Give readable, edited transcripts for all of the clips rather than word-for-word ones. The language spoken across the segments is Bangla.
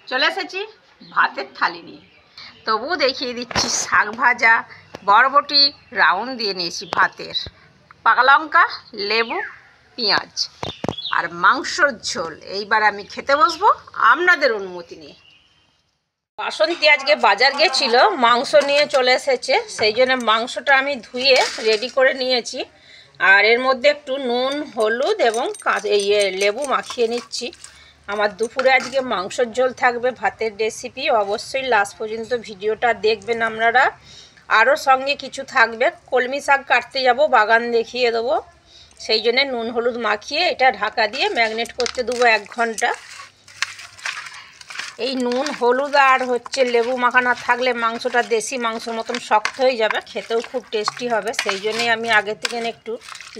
চলে এসেছি ভাতের থালি নিয়ে। তবু দেখিয়ে দিচ্ছি শাক ভাজা, বরবটি রাউন্ড দিয়ে নিয়েছি ভাতের, পাকা লঙ্কা, লেবু, পেঁয়াজ আর মাংসর ঝোল। এইবার আমি খেতে বসবো আপনাদের অনুমতি নিয়ে। বাসন্তী আজকে বাজার গেছিল, মাংস নিয়ে চলে এসেছে, সেই জন্য মাংসটা আমি ধুয়ে রেডি করে নিয়েছি। আর এর মধ্যে একটু নুন, হলুদ এবং লেবু মাখিয়ে নিচ্ছি। আমার দুপুরে আজকে মাংসর ঝোল থাকবে, ভাতের রেসিপি। অবশ্যই লাস্ট পর্যন্ত ভিডিওটা দেখবেন আপনারা। আরও সঙ্গে কিছু থাকবে, কলমি শাক কাটতে যাব, বাগান দেখিয়ে দেবো। সেই জন্য নুন হলুদ মাখিয়ে এটা ঢাকা দিয়ে ম্যাগনেট করতে দেবো 1 ঘন্টা। এই নুন হলুদ আর লেবু মাখানো থাকলে মাংসটা দেশি মাংসের মতন শক্ত হয়ে যাবে, খেতেও খুব টেস্টি হবে। সেই জন্যই আমি আগে থেকে একটু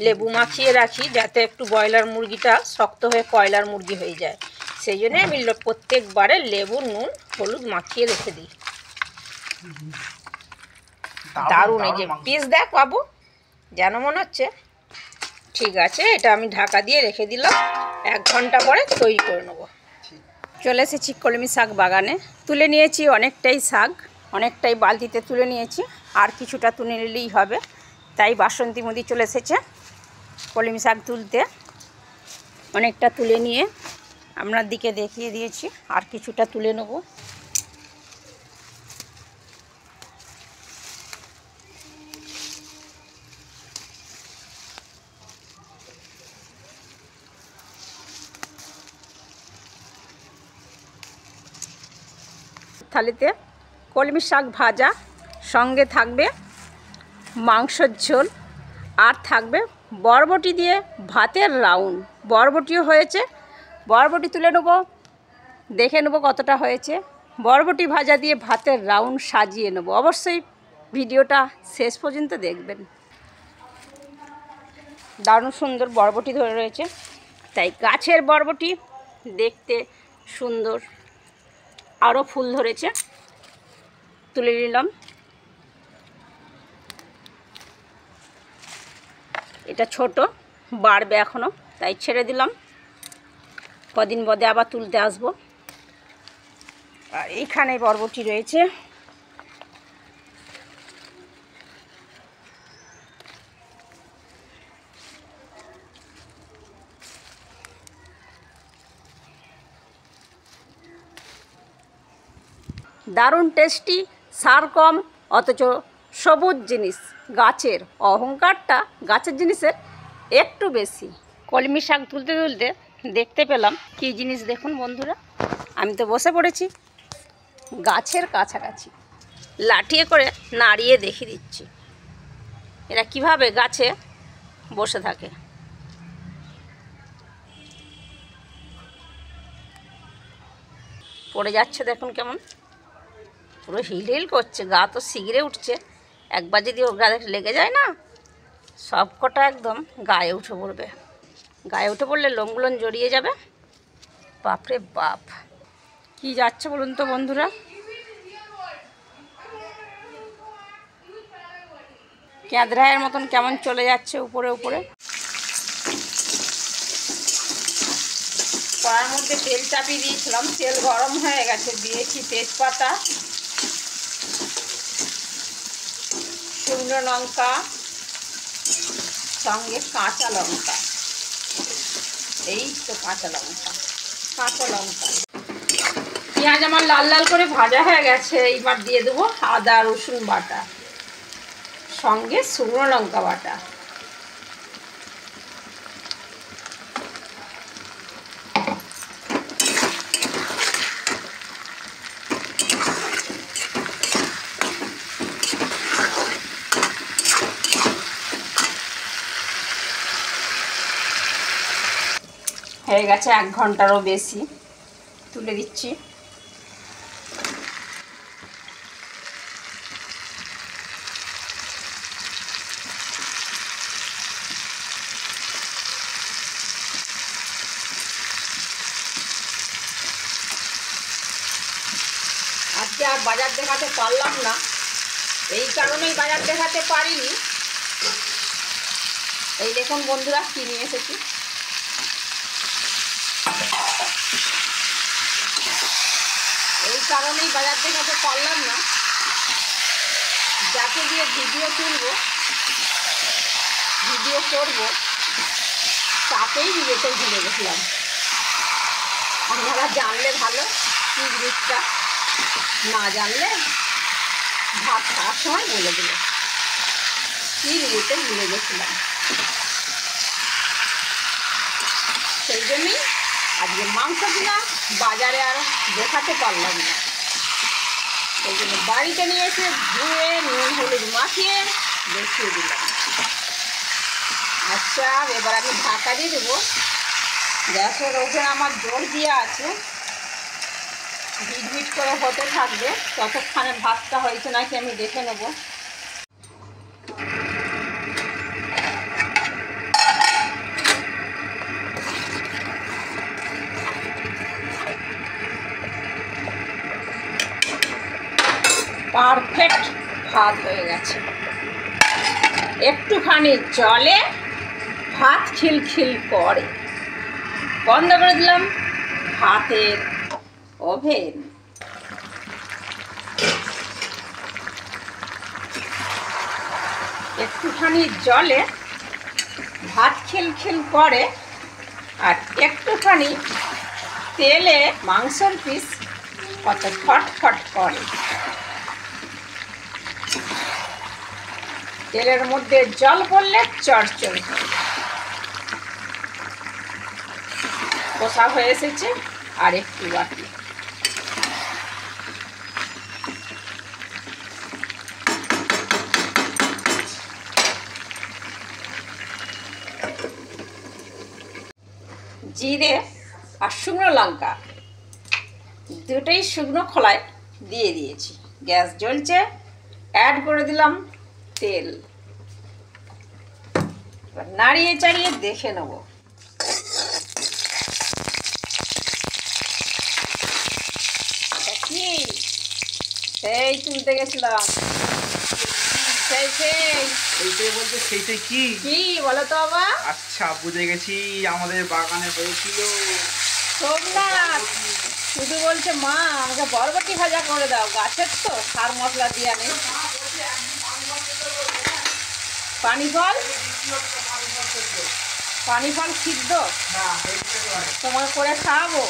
লেবু মাখিয়ে রাখি, যাতে একটু ব্রয়লার মুরগিটা শক্ত হয়ে কয়লার মুরগি হয়ে যায়। সেই জন্যে আমি প্রত্যেকবারে লেবু নুন হলুদ মাখিয়ে রেখে দিই। দারুণ, এই যে পিস দেখ বাবু, যেন মনে হচ্ছে। ঠিক আছে, এটা আমি ঢাকা দিয়ে রেখে দিলাম, 1 ঘন্টা পরে তৈরি করে নেবো। চলে এসেছি কলমি শাক বাগানে, তুলে নিয়েছি অনেকটাই শাক, অনেকটাই বালতিতে তুলে নিয়েছি, আর কিছুটা তুলে নিলেই হবে। তাই বাসন্তী মুদি চলে এসেছে কলমি শাক তুলতে। অনেকটা তুলে নিয়ে আপনার দিকে দেখিয়ে দিয়েছি, আর কিছুটা তুলে নেব। থালিতে কলমি শাক ভাজা, সঙ্গে থাকবে মাংসের ঝোল, আর থাকবে বরবটি দিয়ে ভাতের রাউন্ড। বরবটিও হয়েছে, বরবটি তুলে নেব, দেখে নেব কতটা হয়েছে। বরবটি ভাজা দিয়ে ভাতের রাউন্ড সাজিয়ে নেব। অবশ্যই ভিডিওটা শেষ পর্যন্ত দেখবেন। দারুণ সুন্দর বরবটি ধরে রয়েছে, তাই গাছের বরবটি দেখতে সুন্দর, আরও ফুল ধরেছে, তুলে নিলাম। এটা ছোট, বাড়বে এখনও, তাই ছেড়ে দিলাম, কদিন বাদে আবার তুলতে আসবো। আর এইখানে বরবটি রয়েছে, দারুণ টেস্টি, সার কম, অথচ সবুজ জিনিস। গাছের অহংকারটা গাছের জিনিসের একটু বেশি। কলমি শাক তুলতে তুলতে দেখতে পেলাম কী জিনিস, দেখুন বন্ধুরা। আমি তো বসে পড়েছি গাছের কাছাকাছি, লাঠিয়ে করে নাড়িয়ে দেখিয়ে দিচ্ছি এরা কিভাবে গাছে বসে থাকে। পড়ে যাচ্ছে, দেখুন কেমন পুরো হিল হিল করছে, গা তো শিগড়ে উঠছে। একবার যদি ওর গায়ে লেগে যায় না, সব কটা একদম গায়ে উঠে পড়বে। গায়ে উঠে পড়লে লোমগুলো জড়িয়ে যাবে। বাপরে বাপ, কি যাচ্ছে বলুন তো বন্ধুরা। ক্যাঁদরায়ের মতন কেমন চলে যাচ্ছে উপরে উপরে। কড়ার মধ্যে তেল চাপিয়ে দিয়েছিলাম, তেল গরম হয়ে গেছে, দিয়েছি তেজপাতা, শুকনো লঙ্কা, সঙ্গে কাঁচা লঙ্কা। এই তো কাঁচা লঙ্কা, পেঁয়াজ আমার লাল লাল করে ভাজা হয়ে গেছে। এইবার দিয়ে দেবো আদা রসুন বাটা, সঙ্গে শুকনো লঙ্কা বাটা। হয়ে গেছে 1 ঘন্টারও বেশি, তুলে দিচ্ছি। আজকে আর বাজার দেখাতে পারলাম না, এই কারণেই বাজার দেখাতে পারিনি। এই দেখুন বন্ধুরা কি নিয়ে এসেছি। কারণেই বাজার থেকে তো করলাম না, যাকে দিয়ে ভিডিও তুলবো ভিডিও করবো তাতেই নিজেকে ভুলে গেছিলাম। আপনারা জানলে ভালো কি জিনিসটা, না জানলে ভাত খাওয়ার সময় বলে দিল কি নিজেতে ভুলে গেছিলাম। সেই জন্যই আজকে মাংস কিনা বাজারে আর দেখাতে পারলাম না, সেই জন্য বাড়িতে নিয়ে এসে ধুয়ে নুন হলুদ মাখিয়ে দেখিয়ে দিলাম। আচ্ছা, এবার আমি ঢাকা দিয়ে দেবো। গ্যাসের ওপরে আমার জল দেওয়া আছে, হিট করে হতে থাকবে। ততক্ষণে ভাতটা হয়েছে নাকি আমি দেখে নেব। পারফেক্ট ভাত হয়ে গেছে। একটুখানি জলে ভাত খিলখিল করে। বন্ধ করে দিলাম ভাতের ওভেন। একটুখানি জলে ভাত খিলখিল করে আর একটুখানি তেলে মাংসের পিস কত ফটফট করে। তেলের মধ্যে জল পড়লে চড়চড় করে। কষা হয়ে এসেছে, আর একটু বাকি। জিরে আর শুকনো লঙ্কা দুটোই শুকনো খোলায় দিয়ে দিয়েছি। গ্যাস জ্বলছে, অ্যাড করে দিলাম তেল। এবার নাড়িয়ে চাড়িয়ে দেখে নেব। কি সেই তুলতে গেছিলাম, সেই সেইটাই বলতে সেইটাই কি কি বলো তো বাবা? আচ্ছা, বুঝে গেছি, আমাদের বাগানে হয়েছিল। সোমনাথ শুধু বলছে মা আমাকে বরবটি ভাজা করে দাও, গাছের তো সার মশলা দিয়া নেই। পানি ফল সিদ্ধ তোমাকে করে খাওয়াবো,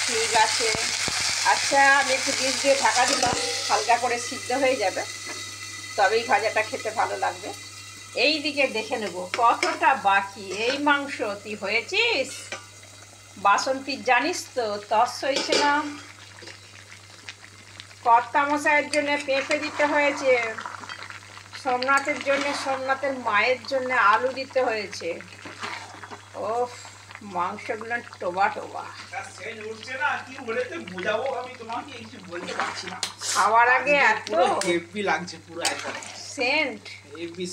ঠিক আছে। আচ্ছা, আমি একটু বীজ দিয়ে ঢাকা দিলাম, হালকা করে সিদ্ধ হয়ে যাবে, তবেই ভাজাটা খেতে ভালো লাগবে। এই দিকে দেখে নেব কতটা বাকি। এই মাংস তুই হয়েছিস বাসন্তী, জানিস তো তস হয়েছে না। কর্তা মশাইয়ের জন্য পেঁপে দিতে হয়েছে, সোমনাথের জন্য, সোমনাথের মায়ের জন্য আলু দিতে হয়েছে। ওফ, মাংসগুলো টোবা টোবা। খাওয়ার আগে এত লাগছে পুরো একদম সেন্ট,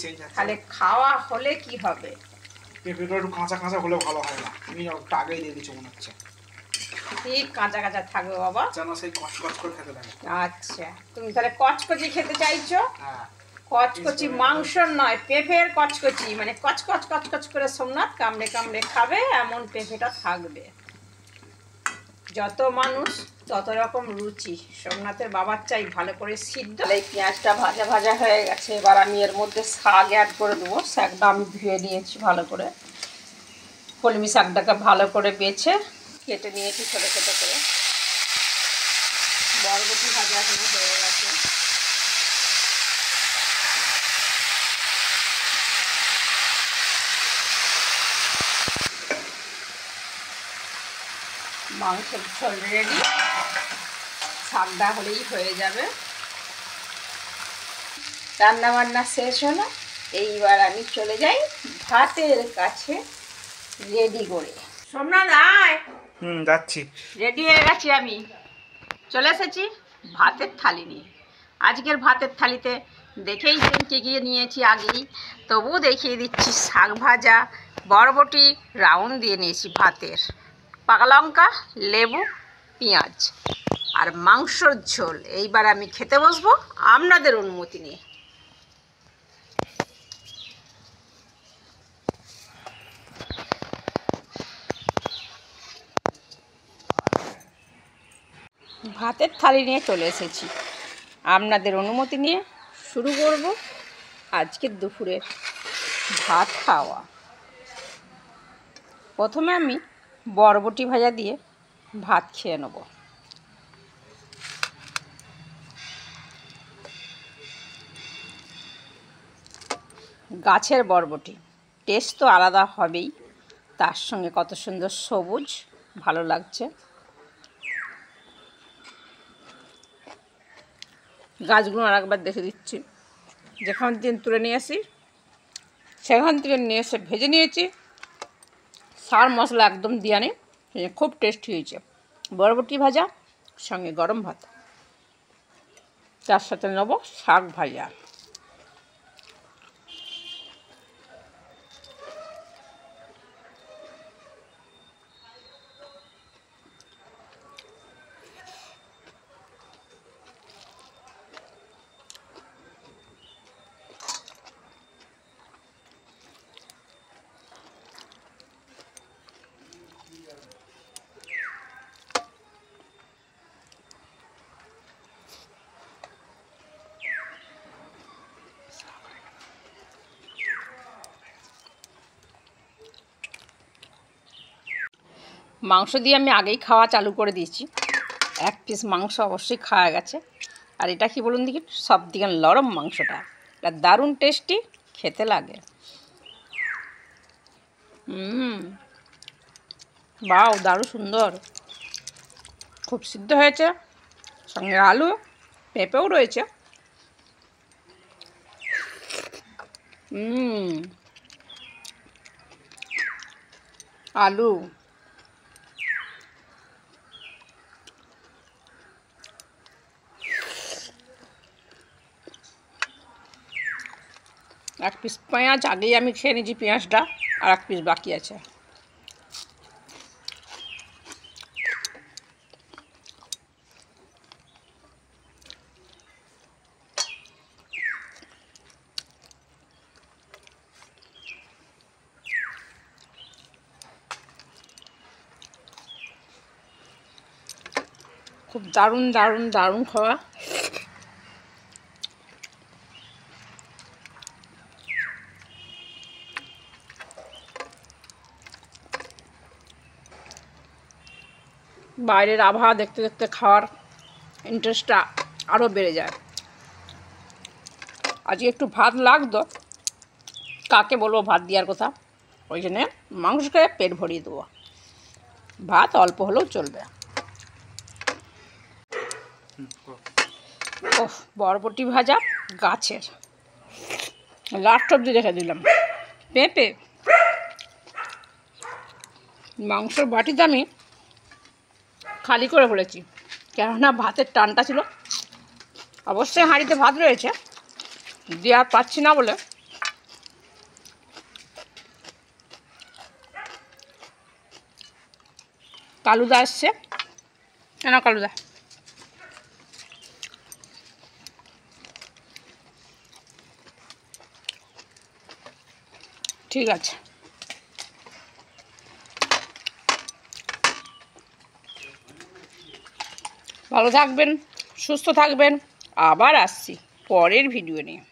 সেন্ট। তাহলে খাওয়া হলে কি হবে? পেঁপেটা একটু কাঁচা কাঁচা হলে ভালো হয় না, তুমি আগেই দিয়ে দিচ্ছ মনে হচ্ছে। ঠিক কাঁচা কাঁচা থাকবে বাবা, যেন সেই কচকচ করে খেতে লাগে। আচ্ছা, তুমি তাহলে কচকচি খেতে চাইছো? হ্যাঁ, কচকচি মাংস নয়, পেঁপের কচকচি, মানে কচকচ কচকচ করে সোমনাথ কামড়ে কামড়ে খাবে, এমন পেঁপেটা থাকবে। যত মানুষ তত রকম রুচি। সোমনাথের বাবার চাই ভালো করে সিদ্ধ। এই পেঁয়াজটা ভাজা ভাজা হয়ে গেছে, এবার আমি এর মধ্যে শাক অ্যাড করে দেবো। শাকটা আমি ধুয়ে নিয়েছি ভালো করে, কলমি শাকটাকে ভালো করে বেছে কেটে নিয়েছি ছোটো ছোটো করে। বরবটি ভাজা এখানে হয়ে গেছে। মাংসের ঝোল রেডি, শাকটা হলেই হয়ে যাবে। রান্না বান্না শেষ হলো, এইবার আমি চলে যাই ভাতের কাছে রেডি করে। সোমনাথ আয়। যাচ্ছি। রেডি হয়ে গেছি, আমি চলে এসেছি ভাতের থালি নিয়ে। আজকের ভাতের থালিতে দেখেই কী কী নিয়েছি আগেই, তবুও দেখিয়ে দিচ্ছি। শাক ভাজা, বরবটি রাউন্ড দিয়ে নিয়েছি ভাতের, পাকা লঙ্কা, লেবু, পেঁয়াজ আর মাংসর ঝোল। এইবার আমি খেতে বসবো আপনাদের অনুমতি নিয়ে। ভাতের থালি নিয়ে চলে এসেছি। আপনাদের অনুমতি নিয়ে শুরু করব আজকের দুপুরের ভাত খাওয়া। প্রথমে আমি বরবটি ভাজা দিয়ে ভাত খেয়ে নেব। গাছের বরবটি, টেস্ট তো আলাদা হবেই, তার সঙ্গে কত সুন্দর সবুজ, ভালো লাগছে। গাছগুলো আর একবার দেখে দিচ্ছি। যেখান থেকে তুলে নিয়ে আসি সেখান থেকে নিয়ে এসে ভেজে নিয়েছি, সার মশলা একদম দিয়ে নেই, খুব টেস্টি হয়েছে। বরবটি ভাজা সঙ্গে গরম ভাত, তার সাথে নেব শাক ভাজা। মাংস দিয়ে আমি আগেই খাওয়া চালু করে দিয়েছি, 1 পিস মাংস অবশ্যই খাওয়া গেছে। আর এটা কি বলুন দেখি, সব দিকে নরম মাংসটা, এটা দারুণ টেস্টি খেতে লাগে। বাও, দারুণ সুন্দর, খুব সিদ্ধ হয়েছে, সঙ্গে আলু পেঁপেও রয়েছে। আলু, এক পিস পেঁয়াজ আগেই আমি খেয়ে নিয়েছি, পেঁয়াজটা আর 1 পিস বাকি আছে। খুব দারুণ দারুণ দারুণ খাওয়া। বাইরের আবহাওয়া দেখতে দেখতে খাওয়ার ইন্টারেস্টটা আরও বেড়ে যায়। আজকে একটু ভাত লাগতো, কাকে বলবো ভাত দেওয়ার কথা, ওই জন্যে মাংস খেয়ে পেট ভরিয়ে দেবো, ভাত অল্প হলেও চলবে। ওহ, বরবটি ভাজা গাছের, লাস্ট অবধি রেখে দিলাম। পেঁপে, মাংসর বাটিতে আমি খালি করে ফেলেছি, কেননা ভাতের টানটা ছিল। অবশ্যই হাঁড়িতে ভাত রয়েছে, দিয়ে আর পাচ্ছি না বলে কালুদা এসছে, কেন কালুদা, ঠিক আছে। ভালো থাকবেন, সুস্থ থাকবেন, আবার আসছি পরের ভিডিও নিয়ে।